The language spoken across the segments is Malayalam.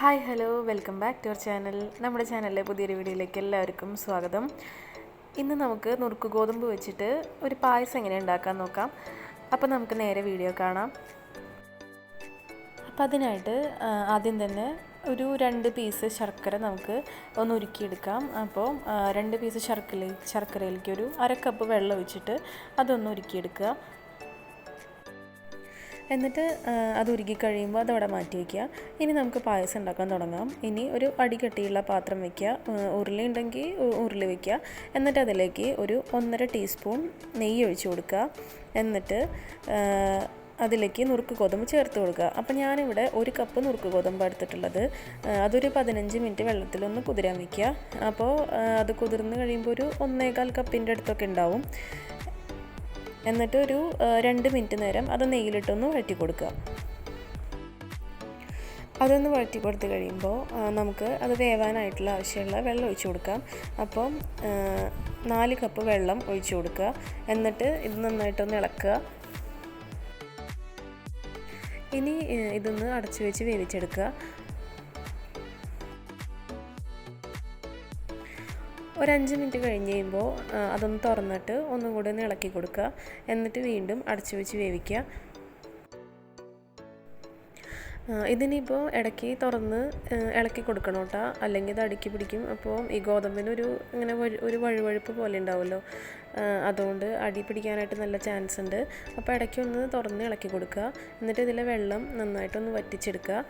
Hi hello welcome back to our channel. നമ്മുടെ ചാനലിലെ പുതിയൊരു വീഡിയോയിലേക്ക് എല്ലാവർക്കും സ്വാഗതം. ഇന്ന് നമുക്ക് നുറുക്ക് ഗോതമ്പ് വെച്ചിട്ട് ഒരു പായസം എങ്ങനെ ഉണ്ടാക്കാൻ നോക്കാം. അപ്പോൾ നമുക്ക് നേരെ വീഡിയോ കാണാം. അപ്പോൾ അതിനായിട്ട് ആദ്യം തന്നെ ഒരു 2 പീസ് ശർക്കര നമുക്ക് ഒന്ന് ഉരുക്കിയെടുക്കാം. അപ്പോൾ 2 പീസ് ശർക്കരയിലേക്ക് ഒരു 1/2 കപ്പ് വെള്ളം ഒഴിച്ചിട്ട് അതൊന്ന് ഉരുക്കിയെടുക്കുക. എന്നിട്ട് അത് ഉരുക്കി കഴിയുമ്പോൾ അതവിടെ മാറ്റി വയ്ക്കുക. ഇനി നമുക്ക് പായസം ഉണ്ടാക്കാൻ തുടങ്ങാം. ഇനി ഒരു അടികട്ടിയുള്ള പാത്രം വയ്ക്കുക. ഉരുളി ഉണ്ടെങ്കിൽ ഉരുളി വയ്ക്കുക. എന്നിട്ട് അതിലേക്ക് ഒരു 1.5 ടീസ്പൂൺ നെയ്യ് ഒഴിച്ച് കൊടുക്കുക. എന്നിട്ട് അതിലേക്ക് നുറുക്ക് ഗോതമ്പ് ചേർത്ത് കൊടുക്കുക. അപ്പോൾ ഞാനിവിടെ 1 കപ്പ് നുറുക്ക് ഗോതമ്പ് എടുത്തിട്ടുള്ളത്. അതൊരു 15 മിനിറ്റ് വെള്ളത്തിലൊന്ന് കുതിരാൻ വയ്ക്കുക. അപ്പോൾ അത് കുതിർന്ന് കഴിയുമ്പോൾ ഒരു 1.25 കപ്പിൻ്റെ അടുത്തൊക്കെ ഉണ്ടാവും. എന്നിട്ട് ഒരു 2 മിനിറ്റ് നേരം അത് നെയ്യിലിട്ടൊന്ന് വഴറ്റി കൊടുക്കുക. അതൊന്ന് വഴറ്റി കൊടുത്ത് കഴിയുമ്പോൾ നമുക്ക് അത് വേവാനായിട്ടുള്ള ആവശ്യമുള്ള വെള്ളം ഒഴിച്ചു കൊടുക്കാം. അപ്പം 4 കപ്പ് വെള്ളം ഒഴിച്ചു കൊടുക്കുക. എന്നിട്ട് ഇത് നന്നായിട്ടൊന്ന് ഇളക്കുക. ഇനി ഇതൊന്ന് അടച്ചു വെച്ച് വേവിച്ചെടുക്കുക. ഒരു 5 മിനിറ്റ് കഴിഞ്ഞ് കഴിയുമ്പോൾ അതൊന്ന് തുറന്നിട്ട് ഒന്നും കൂടി ഒന്ന് ഇളക്കി കൊടുക്കുക. എന്നിട്ട് വീണ്ടും അടച്ചു വെച്ച് വേവിക്കുക. ഇതിനിപ്പോൾ ഇടയ്ക്ക് തുറന്ന് ഇളക്കി കൊടുക്കണം കേട്ടോ, അല്ലെങ്കിൽ ഇത് അടുക്കി പിടിക്കും. അപ്പോൾ ഈ ഗോതമ്പിനൊരു ഇങ്ങനെ ഒരു വഴുവഴുപ്പ് പോലെ ഉണ്ടാവുമല്ലോ, അതുകൊണ്ട് അടി പിടിക്കാനായിട്ട് നല്ല ചാൻസ് ഉണ്ട്. അപ്പോൾ ഇടയ്ക്കൊന്ന് തുറന്ന് ഇളക്കി കൊടുക്കുക. എന്നിട്ട് ഇതിലെ വെള്ളം നന്നായിട്ടൊന്ന് വറ്റിച്ചെടുക്കുക.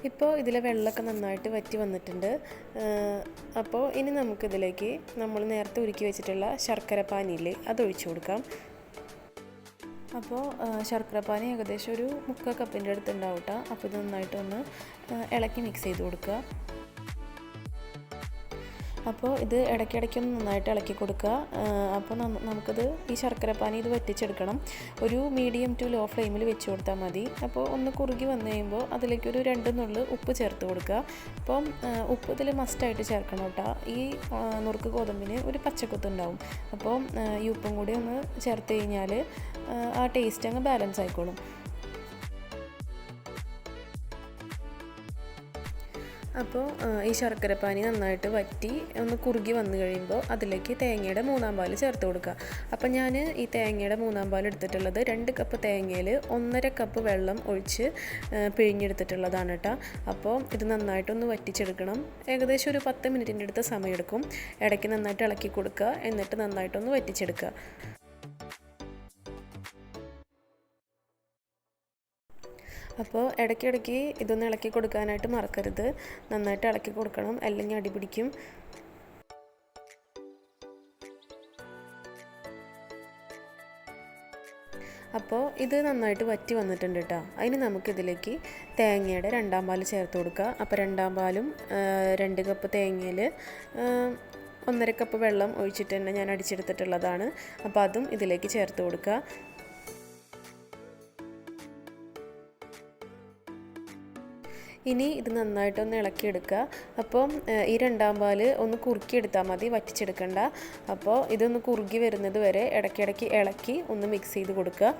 ഇപ്പോൾ ഇതിലെ വെള്ളമൊക്കെ നന്നായിട്ട് വറ്റി വന്നിട്ടുണ്ട്. അപ്പോൾ ഇനി നമുക്കിതിലേക്ക് നമ്മൾ നേരത്തെ ഉരുക്കി വെച്ചിട്ടുള്ള ശർക്കര പാനിയില്ലേ അതൊഴിച്ചു കൊടുക്കാം. അപ്പോൾ ശർക്കര പാനി ഏകദേശം ഒരു 3/4 കപ്പിൻ്റെ അടുത്ത് ഉണ്ടാവും കേട്ടോ. അപ്പോൾ ഇത് നന്നായിട്ടൊന്ന് ഇളക്കി മിക്സ് ചെയ്ത് കൊടുക്കുക. അപ്പോൾ ഇത് ഇടയ്ക്കിടയ്ക്കൊന്ന് നന്നായിട്ട് ഇളക്കി കൊടുക്കുക. അപ്പോൾ നമുക്കിത് ഈ ശർക്കരപ്പാനി ഇത് വറ്റിച്ചെടുക്കണം. ഒരു മീഡിയം ടു ലോ ഫ്ലെയിമിൽ വെച്ച് കൊടുത്താൽ മതി. അപ്പോൾ ഒന്ന് കുറുകി വന്നു കഴിയുമ്പോൾ അതിലേക്ക് ഒരു 2 നുള്ള് ഉപ്പ് ചേർത്ത് കൊടുക്കുക. അപ്പം ഉപ്പ് ഇതിൽ മസ്റ്റായിട്ട് ചേർക്കണം കേട്ടോ. ഈ നുറുക്ക് ഗോതമ്പിന് ഒരു പച്ചക്കുത്തുണ്ടാവും. അപ്പോൾ ഈ ഉപ്പും കൂടി ഒന്ന് ചേർത്ത് കഴിഞ്ഞാൽ ആ ടേസ്റ്റ് അങ്ങ് ബാലൻസ് ആയിക്കോളും. അപ്പോൾ ഈ ശർക്കരപ്പാനി നന്നായിട്ട് വറ്റി ഒന്ന് കുറുകി വന്നു കഴിയുമ്പോൾ അതിലേക്ക് തേങ്ങയുടെ 3/4 പാൽ ചേർത്ത് കൊടുക്കുക. അപ്പം ഞാൻ ഈ തേങ്ങയുടെ 3/4 പാൽ എടുത്തിട്ടുള്ളത് 2 കപ്പ് തേങ്ങയിൽ 1.5 കപ്പ് വെള്ളം ഒഴിച്ച് പിഴിഞ്ഞെടുത്തിട്ടുള്ളതാണ് കേട്ടോ. അപ്പോൾ ഇത് നന്നായിട്ടൊന്ന് വറ്റിച്ചെടുക്കണം. ഏകദേശം ഒരു 10 മിനിറ്റിൻ്റെ അടുത്ത് സമയമെടുക്കും. ഇടയ്ക്ക് നന്നായിട്ട് ഇളക്കി കൊടുക്കുക. എന്നിട്ട് നന്നായിട്ടൊന്ന് വറ്റിച്ചെടുക്കുക. അപ്പോൾ ഇടയ്ക്കിടയ്ക്ക് ഇതൊന്ന് ഇളക്കി കൊടുക്കാനായിട്ട് മറക്കരുത്. നന്നായിട്ട് ഇളക്കി കൊടുക്കണം, അല്ലെങ്കിൽ അടി പിടിക്കും. അപ്പോൾ ഇത് നന്നായിട്ട് വറ്റി വന്നിട്ടുണ്ട് കേട്ടോ. അതിന് നമുക്കിതിലേക്ക് തേങ്ങയുടെ 2/2 പാൽ ചേർത്ത് കൊടുക്കുക. അപ്പോൾ 2/2 പാലും 2 കപ്പ് തേങ്ങയിൽ 1.5 കപ്പ് വെള്ളം ഒഴിച്ചിട്ട് തന്നെ ഞാൻ അടിച്ചെടുത്തിട്ടുള്ളതാണ്. അപ്പോൾ അതും ഇതിലേക്ക് ചേർത്ത് കൊടുക്കുക. ഇനി ഇത് നന്നായിട്ടൊന്ന് ഇളക്കിയെടുക്കുക. അപ്പം ഈ 2/2 പാൽ ഒന്ന് കുറുക്കിയെടുത്താൽ മതി, വറ്റിച്ചെടുക്കണ്ട. അപ്പോൾ ഇതൊന്ന് കുറുകി വരുന്നത് വരെ ഇടയ്ക്കിടയ്ക്ക് ഇളക്കി ഒന്ന് മിക്സ് ചെയ്ത് കൊടുക്കുക.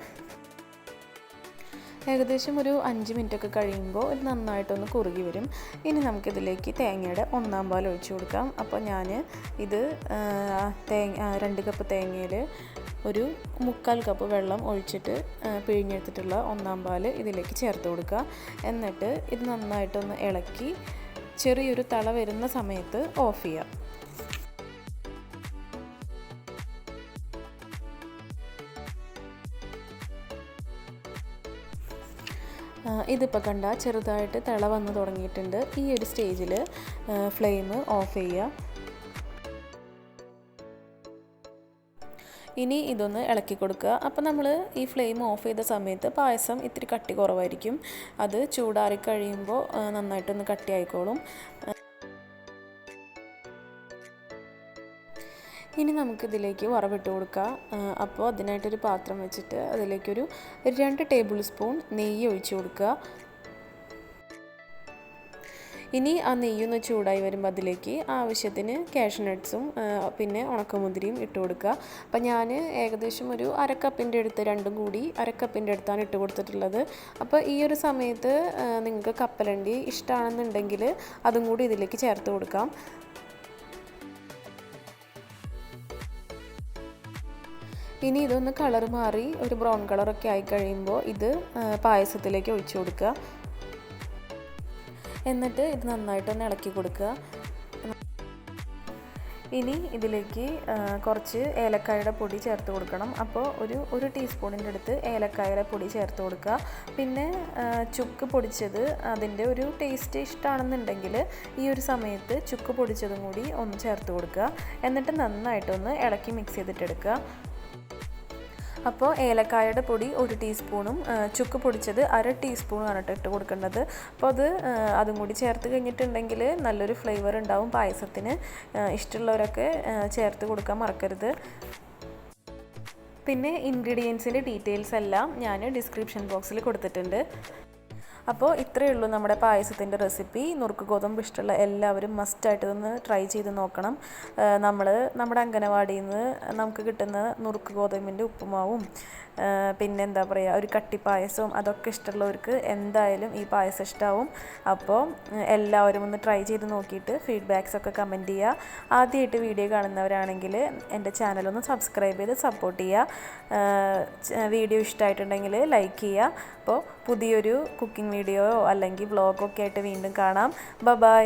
ഏകദേശം ഒരു 5 മിനിറ്റൊക്കെ കഴിയുമ്പോൾ ഇത് നന്നായിട്ടൊന്ന് കുറുകി വരും. ഇനി നമുക്കിതിലേക്ക് തേങ്ങയുടെ 1/4 പാൽ ഒഴിച്ചു കൊടുക്കാം. അപ്പോൾ ഞാൻ ഇത് 2 കപ്പ് തേങ്ങയിൽ ഒരു 3/4 കപ്പ് വെള്ളം ഒഴിച്ചിട്ട് പിഴിഞ്ഞെടുത്തിട്ടുള്ള 1/4 പാൽ ഇതിലേക്ക് ചേർത്ത് കൊടുക്കുക. എന്നിട്ട് ഇത് നന്നായിട്ടൊന്ന് ഇളക്കി ചെറിയൊരു തള വരുന്ന സമയത്ത് ഓഫ് ചെയ്യാം. ഇതിപ്പോൾ കണ്ട ചെറുതായിട്ട് തിള വന്ന് തുടങ്ങിയിട്ടുണ്ട്. ഈ ഒരു സ്റ്റേജിൽ ഫ്ലെയിം ഓഫ് ചെയ്യുക. ഇനി ഇതൊന്ന് ഇളക്കി കൊടുക്കുക. അപ്പോൾ നമ്മൾ ഈ ഫ്ലെയിം ഓഫ് ചെയ്ത സമയത്ത് പായസം ഇത്തിരി കട്ടി കുറവായിരിക്കും. അത് ചൂടാറി കഴിയുമ്പോൾ നന്നായിട്ടൊന്ന് കട്ടിയായിക്കോളും. ഇനി നമുക്കിതിലേക്ക് വറവിട്ട് കൊടുക്കാം. അപ്പോൾ അതിനായിട്ടൊരു പാത്രം വെച്ചിട്ട് അതിലേക്കൊരു 2 ടേബിൾ സ്പൂൺ നെയ്യ് ഒഴിച്ച് കൊടുക്കുക. ഇനി ആ നെയ്യൊന്ന് ചൂടായി വരുമ്പോൾ അതിലേക്ക് ആവശ്യത്തിന് കാഷ്യൂ നട്ട്സും പിന്നെ ഉണക്കമുന്തിരിയും ഇട്ട് കൊടുക്കുക. അപ്പം ഞാൻ ഏകദേശം ഒരു അരക്കപ്പിൻ്റെ അടുത്ത്, രണ്ടും കൂടി അരക്കപ്പിൻ്റെ അടുത്താണ് ഇട്ട് കൊടുത്തിട്ടുള്ളത്. അപ്പോൾ ഈ ഒരു സമയത്ത് നിങ്ങൾക്ക് കപ്പലണ്ടി ഇഷ്ടമാണെന്നുണ്ടെങ്കിൽ അതും കൂടി ഇതിലേക്ക് ചേർത്ത് കൊടുക്കാം. ഇനി ഇതൊന്ന് കളർ മാറി ഒരു ബ്രൗൺ കളറൊക്കെ ആയി കഴിയുമ്പോൾ ഇത് പായസത്തിലേക്ക് ഒഴിച്ചു കൊടുക്കുക. എന്നിട്ട് ഇത് നന്നായിട്ടൊന്ന് ഇളക്കി കൊടുക്കുക. ഇനി ഇതിലേക്ക് കുറച്ച് ഏലക്കായയുടെ പൊടി ചേർത്ത് കൊടുക്കണം. അപ്പോൾ ഒരു ടീസ്പൂണിൻ്റെ അടുത്ത് ഏലക്കായയുടെ പൊടി ചേർത്ത് കൊടുക്കുക. പിന്നെ ചുക്ക് പൊടിച്ചത്, അതിൻ്റെ ഒരു ടേസ്റ്റ് ഇഷ്ടമാണെന്നുണ്ടെങ്കിൽ ഈ ഒരു സമയത്ത് ചുക്ക് പൊടിച്ചതും കൂടി ഒന്ന് ചേർത്ത് കൊടുക്കുക. എന്നിട്ട് നന്നായിട്ടൊന്ന് ഇളക്കി മിക്സ് ചെയ്തിട്ടെടുക്കുക. അപ്പോൾ ഏലക്കായയുടെ പൊടി 1 ടീസ്പൂണും ചുക്ക് പൊടിച്ചത് 1/2 ടീസ്പൂണുമാണ് ഇട്ട് കൊടുക്കേണ്ടത്. അപ്പോൾ അതും കൂടി ചേർത്ത് കഴിഞ്ഞിട്ടുണ്ടെങ്കിൽ നല്ലൊരു ഫ്ലേവർ ഉണ്ടാവും പായസത്തിന്. ഇഷ്ടമുള്ളവരൊക്കെ ചേർത്ത് കൊടുക്കാൻ മറക്കരുത്. പിന്നെ ഇൻഗ്രീഡിയൻസിൻ്റെ ഡീറ്റെയിൽസ് എല്ലാം ഞാൻ ഡിസ്ക്രിപ്ഷൻ ബോക്സിൽ കൊടുത്തിട്ടുണ്ട്. അപ്പോൾ ഇത്രയേ ഉള്ളൂ നമ്മുടെ പായസത്തിൻ്റെ റെസിപ്പി. നുറുക്ക് ഗോതമ്പ് ഇഷ്ടമുള്ള എല്ലാവരും മസ്റ്റായിട്ട് ഇതൊന്ന് ട്രൈ ചെയ്ത് നോക്കണം. നമ്മുടെ അംഗനവാടിയിൽ നിന്ന് നമുക്ക് കിട്ടുന്ന നുറുക്ക് ഗോതമ്പിൻ്റെ ഉപ്പുമാവും പിന്നെ എന്താ പറയുക, ഒരു കട്ടിപ്പായസവും അതൊക്കെ ഇഷ്ടമുള്ളവർക്ക് എന്തായാലും ഈ പായസം ഇഷ്ടമാവും. അപ്പോൾ എല്ലാവരും ഒന്ന് ട്രൈ ചെയ്ത് നോക്കിയിട്ട് ഫീഡ്ബാക്സ് ഒക്കെ കമൻറ്റ് ചെയ്യുക. ആദ്യമായിട്ട് വീഡിയോ കാണുന്നവരാണെങ്കിൽ എൻ്റെ ചാനലൊന്ന് സബ്സ്ക്രൈബ് ചെയ്ത് സപ്പോർട്ട് ചെയ്യുക. വീഡിയോ ഇഷ്ടമായിട്ടുണ്ടെങ്കിൽ ലൈക്ക് ചെയ്യുക. അപ്പോൾ പുതിയൊരു കുക്കിംഗ് വീഡിയോയോ അല്ലെങ്കിൽ വ്ളോഗൊക്കെ ആയിട്ട് വീണ്ടും കാണാം. ബൈ.